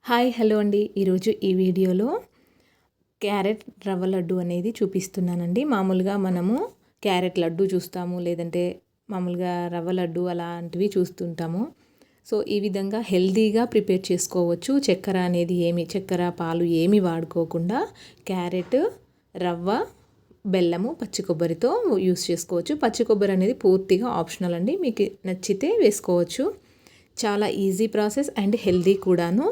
Hi hello అండి. ఈరోజు ఈ వీడియోలో క్యారెట్ రవ్వ లడ్డు అనేది చూపిస్తున్నానండి. మామూలుగా మనము క్యారెట్ లడ్డు చూస్తాము, లేదంటే మామూలుగా రవ్వ లడ్డు అలాంటివి చూస్తుంటాము. సో ఈ విధంగా హెల్తీగా ప్రిపేర్ చేసుకోవచ్చు. చక్కెర పాలు ఏమి వాడుకోకుండా క్యారెట్, రవ్వ, బెల్లము, పచ్చి కొబ్బరితో యూస్ చేసుకోవచ్చు. పచ్చి కొబ్బరి అనేది పూర్తిగా ఆప్షనల్ అండి, మీకు నచ్చితే వేసుకోవచ్చు. చాలా ఈజీ ప్రాసెస్ అండ్ హెల్తీ కూడాను.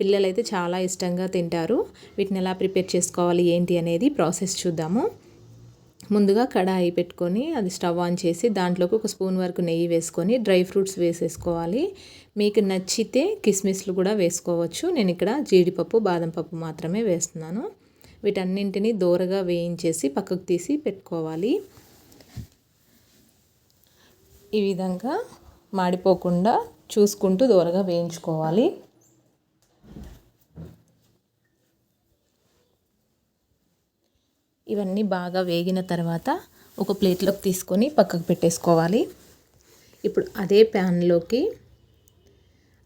పిల్లలైతే చాలా ఇష్టంగా తింటారు. వీటిని ఎలా ప్రిపేర్ చేసుకోవాలి ఏంటి అనేది ప్రాసెస్ చూద్దాము. ముందుగా కడాయి పెట్టుకొని అది స్టవ్ ఆన్ చేసి దాంట్లోకి ఒక స్పూన్ వరకు నెయ్యి వేసుకొని డ్రై ఫ్రూట్స్ వేసేసుకోవాలి. మీకు నచ్చితే కిస్మిస్లు కూడా వేసుకోవచ్చు. నేను ఇక్కడ జీడిపప్పు, బాదం పప్పు మాత్రమే వేస్తున్నాను. వీటన్నింటినీ దోరగా వేయించేసి పక్కకు తీసి పెట్టుకోవాలి. ఈ విధంగా మాడిపోకుండా చూసుకుంటూ దోరగా వేయించుకోవాలి. ఇవన్నీ బాగా వేగిన తర్వాత ఒక ప్లేట్లోకి తీసుకొని పక్కకు పెట్టేసుకోవాలి. ఇప్పుడు అదే ప్యాన్లోకి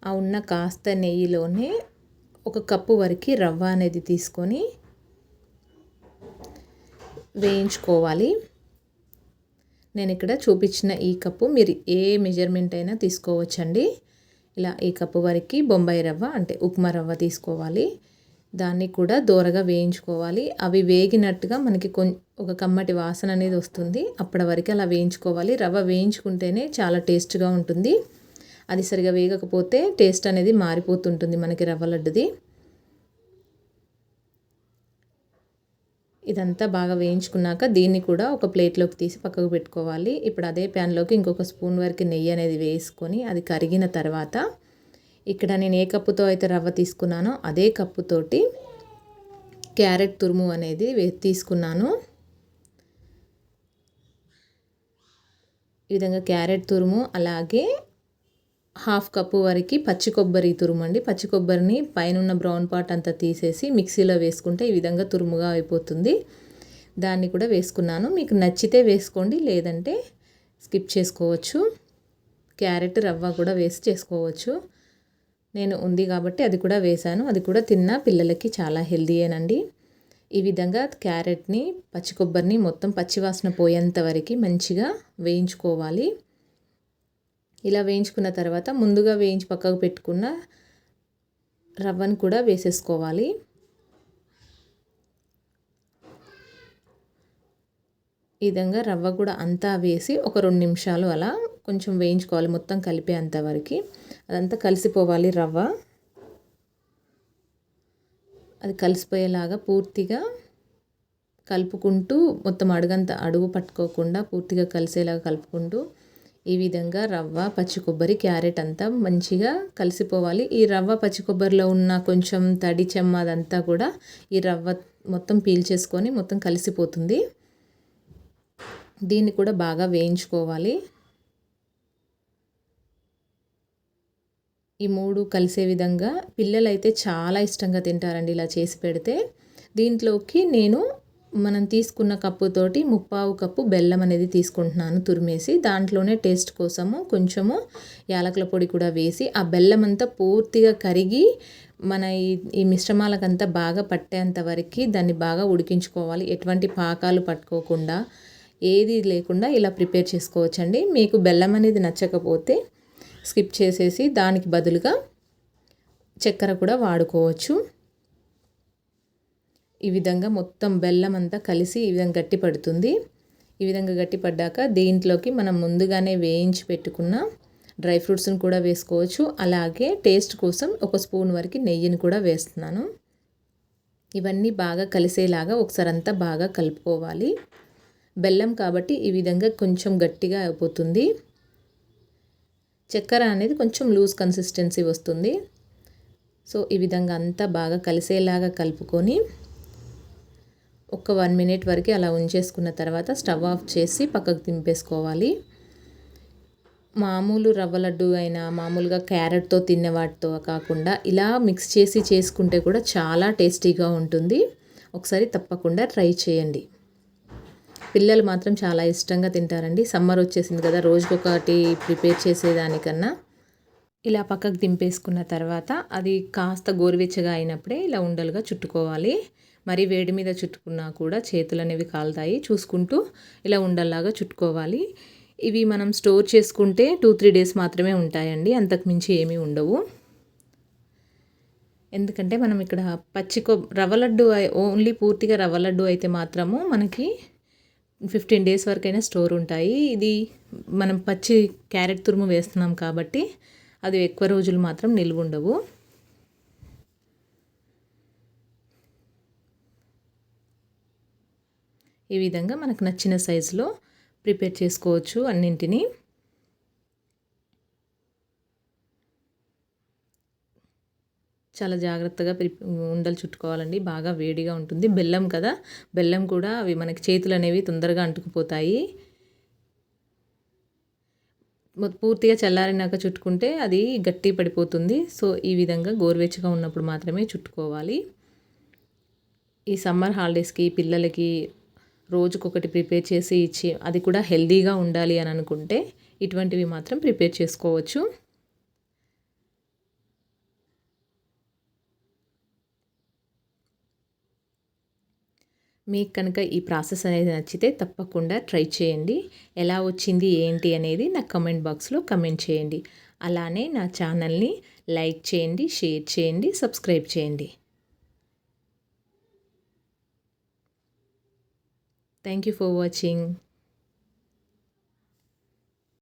ఆ ఉన్న కాస్త నెయ్యిలోనే ఒక కప్పు వరకు రవ్వ అనేది తీసుకొని వేయించుకోవాలి. నేను ఇక్కడ చూపించిన ఈ కప్పు మీరు ఏ మెజర్మెంట్ అయినా తీసుకోవచ్చండి. ఇలా ఈ కప్పు వరకు బొంబాయి రవ్వ అంటే ఉప్మా రవ్వ తీసుకోవాలి. దాన్ని కూడా దోరగా వేయించుకోవాలి. అవి వేగినట్టుగా మనకి ఒక కమ్మటి వాసన అనేది వస్తుంది. అప్పటి వరకు అలా వేయించుకోవాలి. రవ్వ వేయించుకుంటేనే చాలా టేస్ట్గా ఉంటుంది. అది సరిగా వేగకపోతే టేస్ట్ అనేది మారిపోతుంటుంది మనకి రవ్వ లడ్డుది. ఇదంతా బాగా వేయించుకున్నాక దీన్ని కూడా ఒక ప్లేట్లోకి తీసి పక్కకు పెట్టుకోవాలి. ఇప్పుడు అదే ప్యాన్లోకి ఇంకొక స్పూన్ వరకు నెయ్యి అనేది వేసుకొని అది కరిగిన తర్వాత ఇక్కడ నేను ఏ కప్పుతో అయితే రవ్వ తీసుకున్నానో అదే కప్పుతోటి క్యారెట్ తురుము అనేది తీసుకున్నాను. ఈ విధంగా క్యారెట్ తురుము, అలాగే హాఫ్ కప్పు వరకు పచ్చి కొబ్బరి తురుము అండి. పచ్చి కొబ్బరిని పైన బ్రౌన్ పార్ట్ అంతా తీసేసి మిక్సీలో వేసుకుంటే ఈ విధంగా తురుముగా అయిపోతుంది. దాన్ని కూడా వేసుకున్నాను. మీకు నచ్చితే వేసుకోండి, లేదంటే స్కిప్ చేసుకోవచ్చు. క్యారెట్ రవ్వ కూడా వేసి చేసుకోవచ్చు. నేను ఉంది కాబట్టి అది కూడా వేశాను. అది కూడా తిన్నా పిల్లలకి చాలా హెల్తీయేనండి. ఈ విధంగా క్యారెట్ని, పచ్చి కొబ్బరిని మొత్తం పచ్చివాసన పోయేంత వరకు మంచిగా వేయించుకోవాలి. ఇలా వేయించుకున్న తర్వాత ముందుగా వేయించి పక్కకు పెట్టుకున్న రవ్వను కూడా వేసేసుకోవాలి. ఈ విధంగా రవ్వ కూడా అంతా వేసి ఒక 2 నిమిషాలు అలా కొంచెం వేయించుకోవాలి. మొత్తం కలిపేంత వరకు అదంతా కలిసిపోవాలి. రవ్వ అది కలిసిపోయేలాగా పూర్తిగా కలుపుకుంటూ మొత్తం అడుగు పట్టుకోకుండా పూర్తిగా కలిసేలాగా కలుపుకుంటూ ఈ విధంగా రవ్వ, పచ్చి కొబ్బరి, క్యారెట్ అంతా మంచిగా కలిసిపోవాలి. ఈ రవ్వ, పచ్చి కొబ్బరిలో ఉన్న కొంచెం తడి చెమ్మ అదంతా కూడా ఈ రవ్వ మొత్తం పీల్చేసుకొని మొత్తం కలిసిపోతుంది. దీన్ని కూడా బాగా వేయించుకోవాలి. ఈ 3 కలిసే విధంగా పిల్లలైతే చాలా ఇష్టంగా తింటారండి ఇలా చేసి పెడితే. దీంట్లోకి నేను మనం తీసుకున్న కప్పుతోటి 3/4 కప్పు బెల్లం అనేది తీసుకుంటున్నాను తురిమేసి. దాంట్లోనే టేస్ట్ కోసము కొంచెము యాలకుల పొడి కూడా వేసి ఆ బెల్లం అంతా పూర్తిగా కరిగి మన ఈ మిశ్రమాలకంతా బాగా పట్టేంత వరకు దాన్ని బాగా ఉడికించుకోవాలి. ఎటువంటి పాకాలు పట్టుకోకుండా ఏది లేకుండా ఇలా ప్రిపేర్ చేసుకోవచ్చండి. మీకు బెల్లం అనేది నచ్చకపోతే స్కిప్ చేసేసి దానికి బదులుగా చక్కెర కూడా వాడుకోవచ్చు. ఈ విధంగా మొత్తం బెల్లం అంతా కలిసి ఈ విధంగా గట్టి పడుతుంది. ఈ విధంగా గట్టి పడ్డాక దీంట్లోకి మనం ముందుగానే వేయించి పెట్టుకున్న డ్రై ఫ్రూట్స్ని కూడా వేసుకోవచ్చు. అలాగే టేస్ట్ కోసం ఒక స్పూన్ వరకు నెయ్యిని కూడా వేస్తున్నాను. ఇవన్నీ బాగా కలిసేలాగా ఒకసారి అంతా బాగా కలుపుకోవాలి. బెల్లం కాబట్టి ఈ విధంగా కొంచెం గట్టిగా అయిపోతుంది. చక్కెర అనేది కొంచెం లూజ్ కన్సిస్టెన్సీ వస్తుంది. సో ఈ విధంగా అంతా బాగా కలిసేలాగా కలుపుకొని ఒక 1 మినిట్ వరకు అలా ఉంచేసుకున్న తర్వాత స్టవ్ ఆఫ్ చేసి పక్కకు దింపేసుకోవాలి. మామూలు రవ్వ లడ్డు అయినా మామూలుగా క్యారెట్తో తినే వాటితో కాకుండా ఇలా మిక్స్ చేసి చేసుకుంటే కూడా చాలా టేస్టీగా ఉంటుంది. ఒకసారి తప్పకుండా ట్రై చేయండి. పిల్లలు మాత్రం చాలా ఇష్టంగా తింటారండి. సమ్మర్ వచ్చేసింది కదా, రోజుకొకటి ప్రిపేర్ చేసేదానికన్నా ఇలా పక్కకు దింపేసుకున్న తర్వాత అది కాస్త గోరువెచ్చగా అయినప్పుడే ఇలా ఉండలుగా చుట్టుకోవాలి. మరి వేడి మీద చుట్టుకున్నా కూడా చేతులు అనేవి కాలుతాయి. చూసుకుంటూ ఇలా ఉండల్లాగా చుట్టుకోవాలి. ఇవి మనం స్టోర్ చేసుకుంటే 2-3 డేస్ మాత్రమే ఉంటాయండి. అంతకు మించి ఏమీ ఉండవు. ఎందుకంటే మనం ఇక్కడ రవ్వ లడ్డు ఓన్లీ పూర్తిగా రవ్వ లడ్డు అయితే మాత్రము మనకి 15 డేస్ వరకైనా స్టోర్ ఉంటాయి. ఇది మనం పచ్చి క్యారెట్ తురుము వేస్తున్నాం కాబట్టి అది ఎక్కువ రోజులు మాత్రం నిల్వ ఉండవు. ఈ విధంగా మనకు నచ్చిన సైజులో ప్రిపేర్ చేసుకోవచ్చు అన్నింటినీ. చాలా జాగ్రత్తగా ఉండలు చుట్టుకోవాలండి. బాగా వేడిగా ఉంటుంది. బెల్లం కదా, బెల్లం కూడా అవి మనకి చేతులు అనేవి తొందరగా అంటుకుపోతాయి. పూర్తిగా చల్లారినాక చుట్టుకుంటే అది గట్టి పడిపోతుంది. సో ఈ విధంగా గోరువెచ్చగా ఉన్నప్పుడు మాత్రమే చుట్టుకోవాలి. ఈ సమ్మర్ హాలిడేస్కి పిల్లలకి రోజుకొకటి ప్రిపేర్ చేసి ఇచ్చి అది కూడా హెల్తీగా ఉండాలి అని అనుకుంటే ఇటువంటివి మాత్రం ప్రిపేర్ చేసుకోవచ్చు. మీకు కనుక ఈ ప్రాసెస్ అనేది నచ్చితే తప్పకుండా ట్రై చేయండి. ఎలా వచ్చింది ఏంటి అనేది నాకు కమెంట్ బాక్స్లో కమెంట్ చేయండి. అలానే నా ఛానల్ని లైక్ చేయండి, షేర్ చేయండి, సబ్స్క్రైబ్ చేయండి. Thank you for watching.